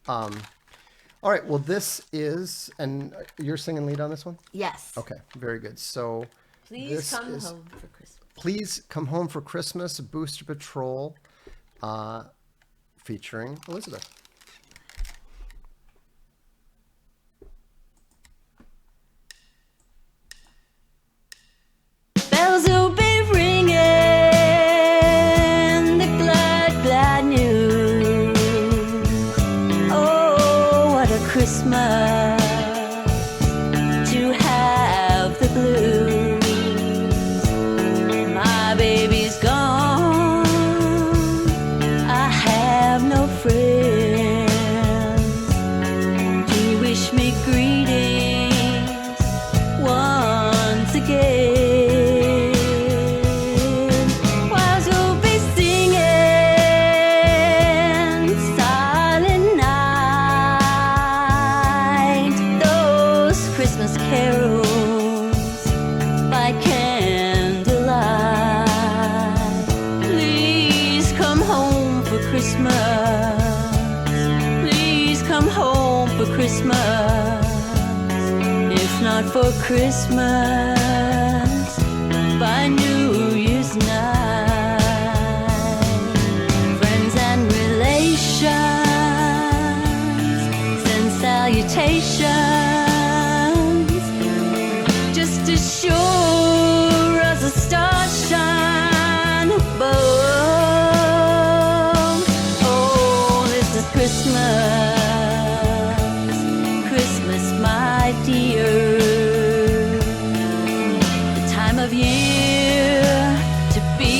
all right. Well, this is, and you're singing lead on this one. Yes. Okay, very good. So, Please this come is home for Christmas. Please Come Home for Christmas, Booster Patrol, featuring Elizabeth. Bells will be ringing the glad, glad news. Oh, what a Christmas to have the blues. My baby's gone, I have no friends to wish me greetings once again. While you'll be singing Silent Night, those Christmas carols by candlelight. Please come home for Christmas. Please come home for Christmas. If not for Christmas, by New Year's night. Friends and relations send salutations just to sure as the stars shine above. Oh, this is Christmas, my dear. The time of year to be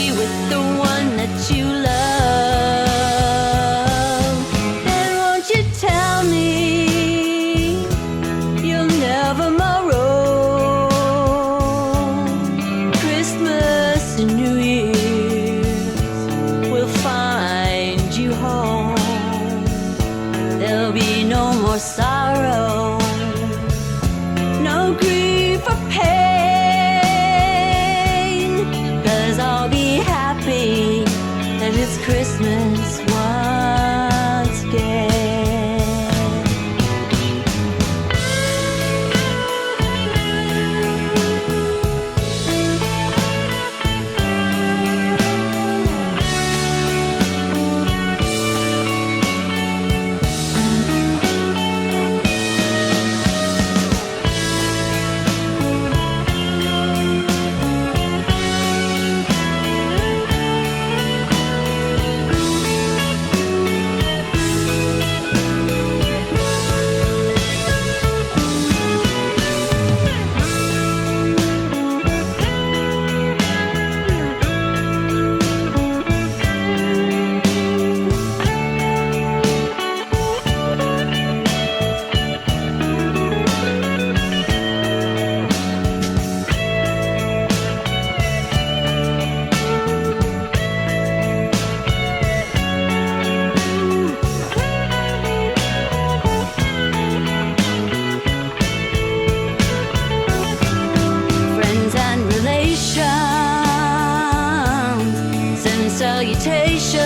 temptations,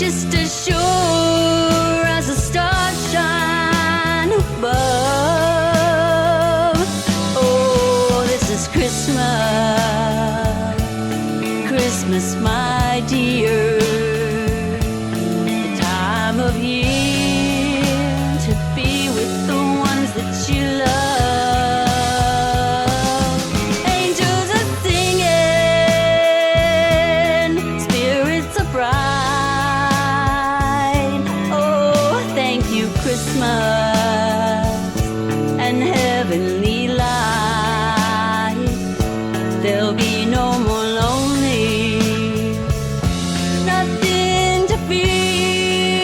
just as sure as the stars shine above. Oh, this is Christmas, Christmas, my dear, the time of year to be with the ones that you love. Angels are singing, spirits are bright. Oh, thank you, Christmas and heavenly light. There'll be no more lonely, nothing to fear.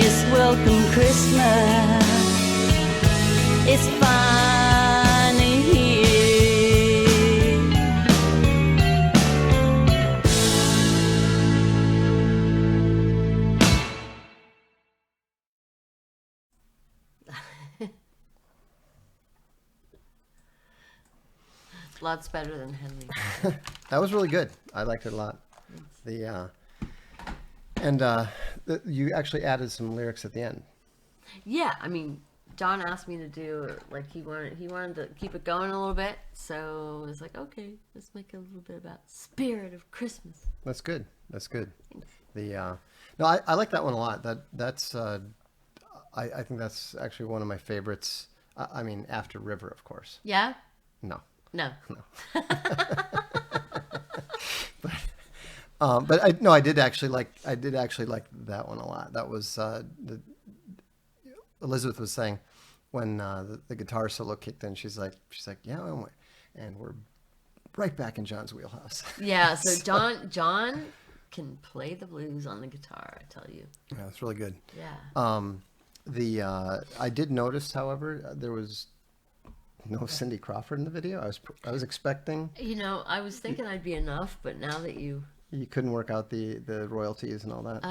Yes, welcome Christmas, it's finally here. Lots better than Henley. That was really good. I liked it a lot. You actually added some lyrics at the end. Yeah, I mean, John asked me to do like he wanted to keep it going a little bit, so I was like, okay, let's make it a little bit about spirit of Christmas. That's good. That's good. No, I like that one a lot. That's I think that's actually one of my favorites. I mean, after River, of course. Yeah? No. No. But I did actually like that one a lot. That was Elizabeth was saying when the guitar solo kicked in. She's like, yeah, and we're right back in John's wheelhouse. Yeah, so John can play the blues on the guitar, I tell you. Yeah, it's really good. Yeah. I did notice, however, there was no Cindy Crawford in the video. I was expecting. You know, I was thinking I'd be enough, but now that you couldn't work out the royalties and all that.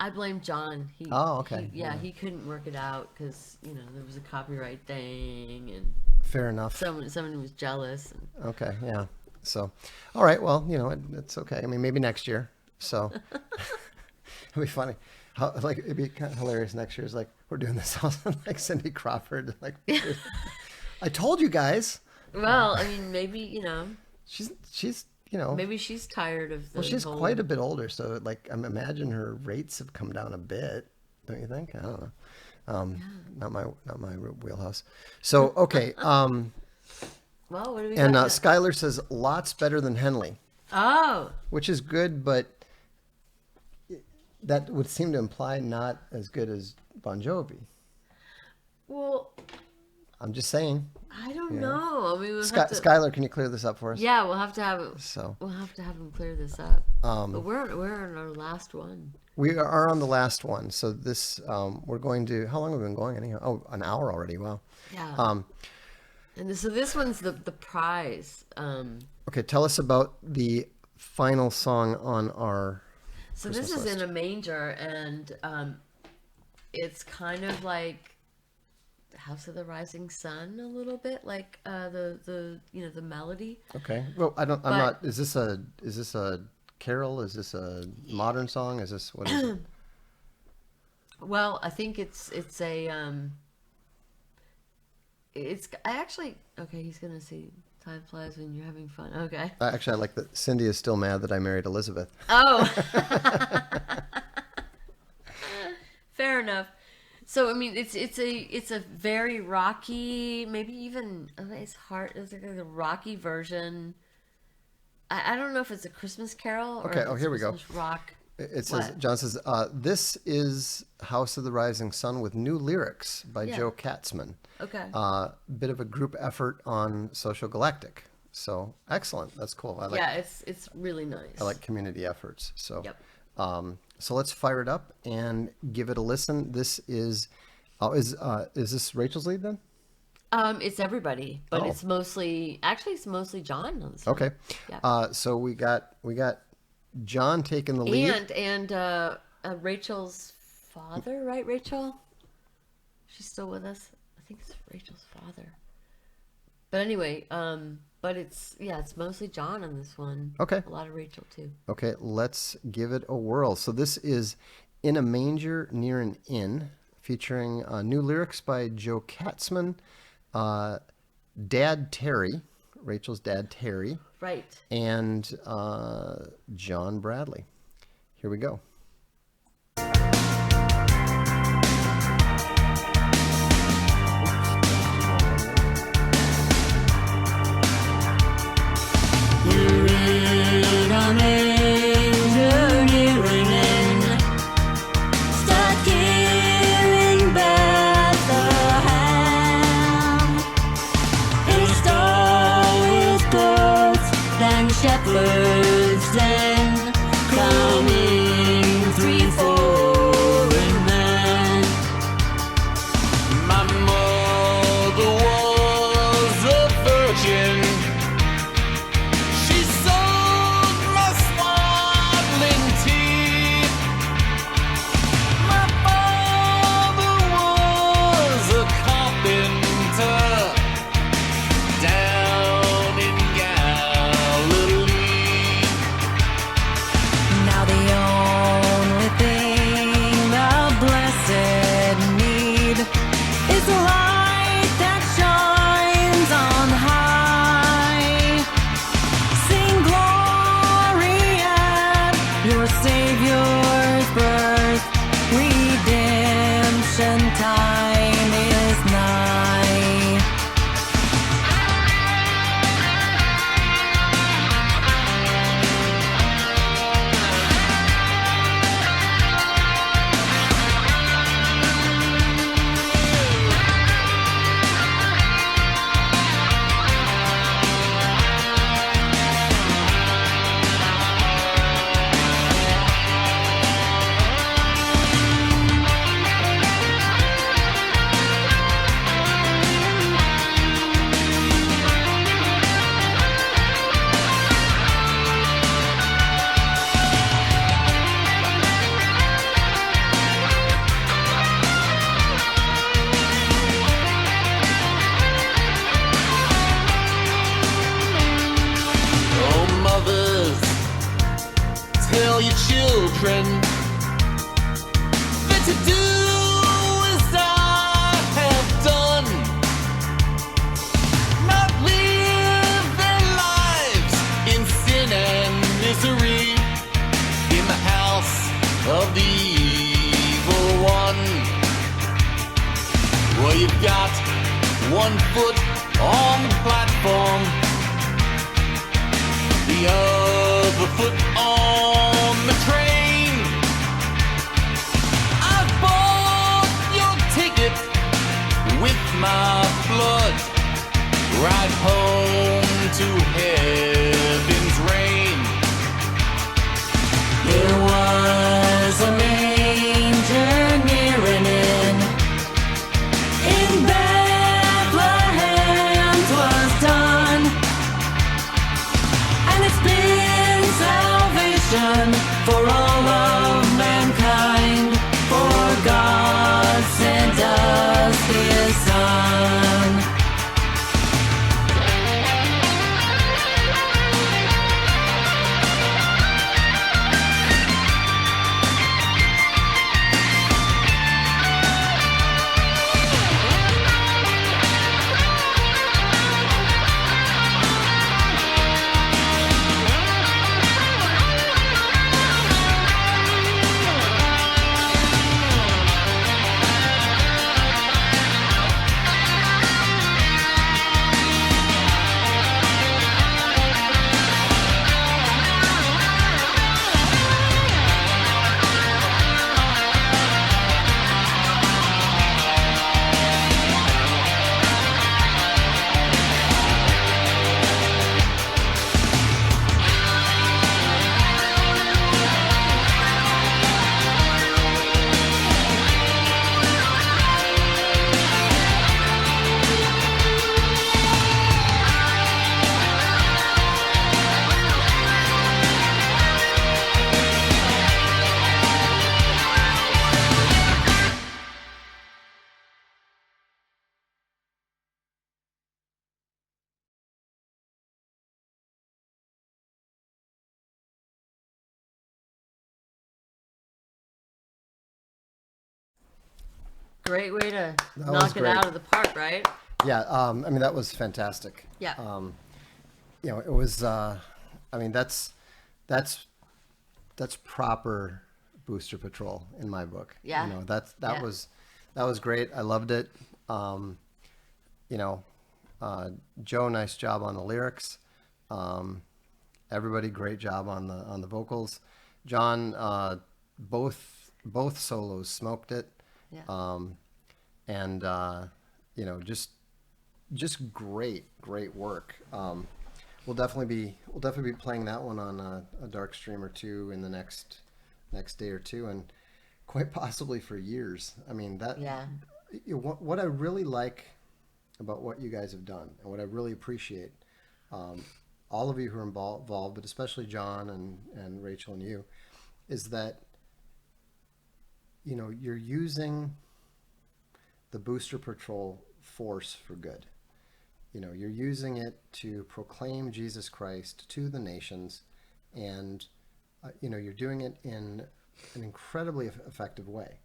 I blame John. Oh, okay. He couldn't work it out because there was a copyright thing and Fair enough. someone was jealous. Okay, yeah. So, all right. Well, it's okay. I mean, maybe next year. So it'll be funny. It'd be kind of hilarious next year. It's like we're doing this all like Cindy Crawford. Like, I told you guys. Well, I mean, maybe She's maybe she's tired of the. Well, she's whole... quite a bit older, so I imagine her rates have come down a bit. Don't you think? I don't know. Not my wheelhouse. So okay. Well, what do we And got? Skylar says lots better than Henley, Oh, which is good, but that would seem to imply not as good as Bon Jovi. well, I'm just saying. I don't know. I mean, Skylar, can you clear this up for us? Yeah, we'll have to have it. So We'll have to have him clear this up. But we're on our last one. we are on the last one. So this we're going to. How long have we been going anyhow? Oh, an hour already. Wow. Yeah. So this one's the prize. Okay, tell us about the final song on our. So Christmas this is list. in a manger, and it's kind of like House of the Rising Sun, a little bit like the melody. Okay. Well, I'm But- not. Is this a carol? Is this a modern song? Is this what is it? Well, I think it's I actually okay. He's gonna see time flies when you're having fun. Okay. Actually, I like that. Cindy is still mad that I married Elizabeth. Oh. Fair enough. So I mean, it's a very rocky, maybe even it's like a rocky version. I don't know if it's a Christmas carol or Okay, if it's here we go. Christmas rock. It says, What? John says, this is House of the Rising Sun with new lyrics by Yeah. Joe Katzman. Okay. Bit of a group effort on Social Galactic. So excellent. That's cool. I like it's really nice. I like community efforts. So Yep. so let's fire it up and give it a listen. This is is this Rachel's lead then? It's everybody, but Oh. it's mostly John on this one. Okay. Yeah. So we got John taking the lead. And Rachel's father, right, Rachel? She's still with us. I think it's Rachel's father. But anyway, But it's mostly John in this one. Okay. A lot of Rachel too. Okay, let's give it a whirl. So this is In a Manger Near an Inn, featuring new lyrics by Joe Katzman, Dad Terry, Rachel's dad Terry, Right. and John Bradley. Here we go. We're in a manger near an inn, stuck here in Bethlehem. A stall is close, then shepherds then crowning 3 foreign men. My mother was a virgin. She sold my swaddling teeth. My father was a carpenter down in Galilee. Now the only thing the blessed need is a light that shines on high. Sing glory at your Savior's birth. Redemption time is nigh. Oh, mothers, tell your children that to do as I have done, not live their lives in sin and misery in the house of the evil one. Well, you've got one foot on the platform, the other foot on the train. I bought your ticket with my blood, right home to heaven's rain. There was a manger near an inn. In Bethlehem 'twas done, and it's been salvation for all of mankind. For God sent us His Son. Great way to was knock it great. out of the park, right? Yeah, I mean that was fantastic. Yeah. You know, it was. I mean, that's proper Booster Patrol in my book. Yeah. You know, that Yeah. was great. I loved it. You know, Joe, nice job on the lyrics. Everybody, great job on the vocals. John, both solos smoked it. Yeah. And you know, just great work. We'll definitely be playing that one on a Darkstream or two in the next day or two, and quite possibly for years. I mean, that Yeah. you know, what I really like about what you guys have done, and what I really appreciate, all of you who are involved, but especially John and Rachel and you, is that, you know, you're using the Booster Patrol force for good. You know, you're using it to proclaim Jesus Christ to the nations, and you know, you're doing it in an incredibly effective way.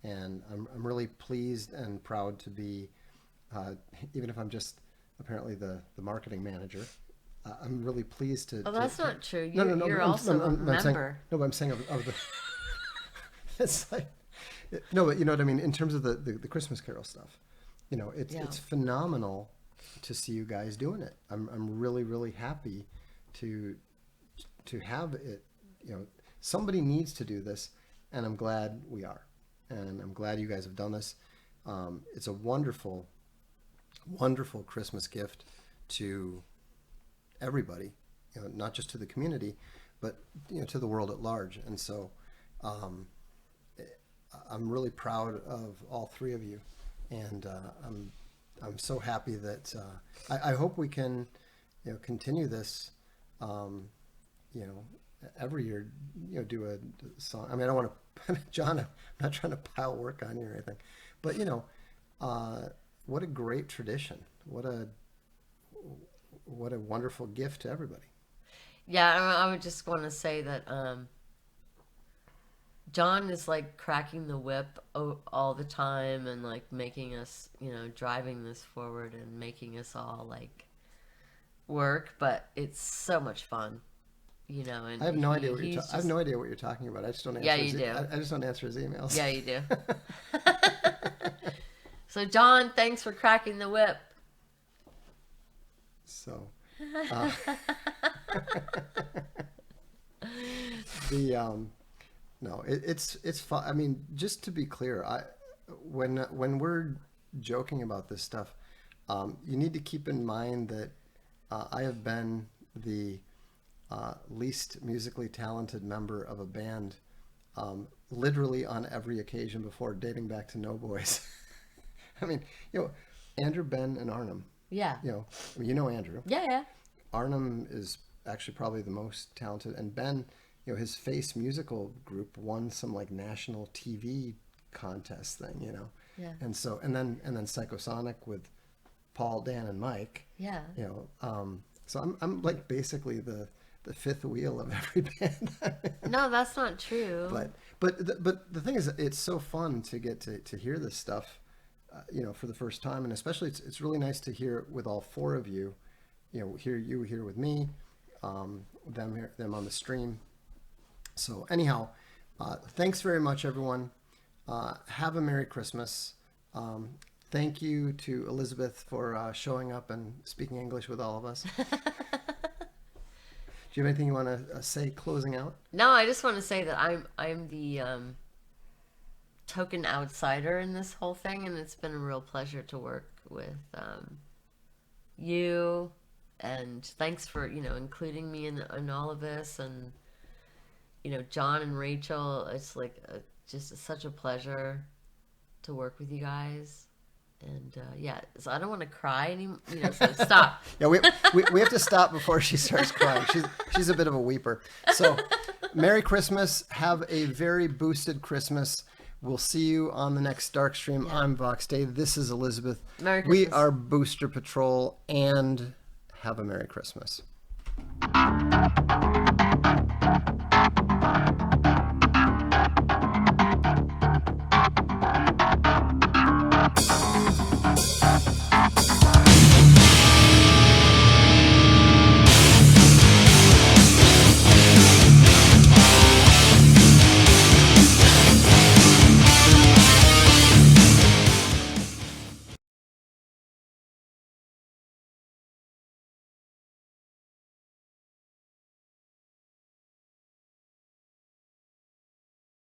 And I'm really pleased and proud to be, even if I'm just apparently the marketing manager, I'm really pleased to. Oh, that's not true. No, You're I'm- also a I'm saying- member. no, but I'm saying of the. It's like, no, but you know what I mean in terms of the Christmas Carol stuff. You know, Yeah. it's phenomenal to see you guys doing it. I'm really happy to have it. You know, somebody needs to do this, and I'm glad we are, and I'm glad you guys have done this. It's a wonderful Christmas gift to everybody, you know, not just to the community, but you know, to the world at large. And so I'm really proud of all three of you, and I'm so happy that I hope we can, you know, continue this, you know, every year, you know, do a song. I mean, I don't want to, John, I'm not trying to pile work on you or anything, but you know, what a great tradition. What a wonderful gift to everybody. Yeah, I would just want to say that John is like cracking the whip all the time, and like making us, you know, driving this forward and making us all like work, but it's so much fun, you know. And I have no idea what he's I have no idea what you're talking about. I just don't answer. Yeah, you do. I just don't answer his emails. Yeah, you do. So, John, thanks for cracking the whip. So, the no, it's fun. I mean, just to be clear, when we're joking about this stuff, you need to keep in mind that I have been the least musically talented member of a band, literally on every occasion before, dating back to No Boys. I mean, you know, Andrew, Ben, and Arnhem. Yeah. You know, I mean, you know Andrew. Yeah. Arnhem is actually probably the most talented, and Ben, you know, his Face musical group won some like national TV contest thing, you know. Yeah. And so, and then Psychosonic with Paul, Dan, and Mike. Yeah. You know, so I'm like basically the fifth wheel of every band. No, that's not true. But the thing is, it's so fun to get to hear this stuff, you know, for the first time, and especially it's really nice to hear it with all four of you. You know, hear you here with me, them on the stream. So anyhow, thanks very much, everyone. Have a Merry Christmas. Thank you to Elizabeth for showing up and speaking English with all of us. Do you have anything you want to say closing out? No, I just want to say that I'm the token outsider in this whole thing, and it's been a real pleasure to work with you, and thanks for, you know, including me in all of this, and you know, John and Rachel. It's like just such a pleasure to work with you guys. And yeah, so I don't want to cry anymore. You know, so stop. Yeah, we have to stop before she starts crying. She's a bit of a weeper. So, Merry Christmas. Have a very boosted Christmas. We'll see you on the next Darkstream. Yeah. I'm Vox Day. This is Elizabeth. Merry We Christmas. are Booster Patrol, and have a Merry Christmas.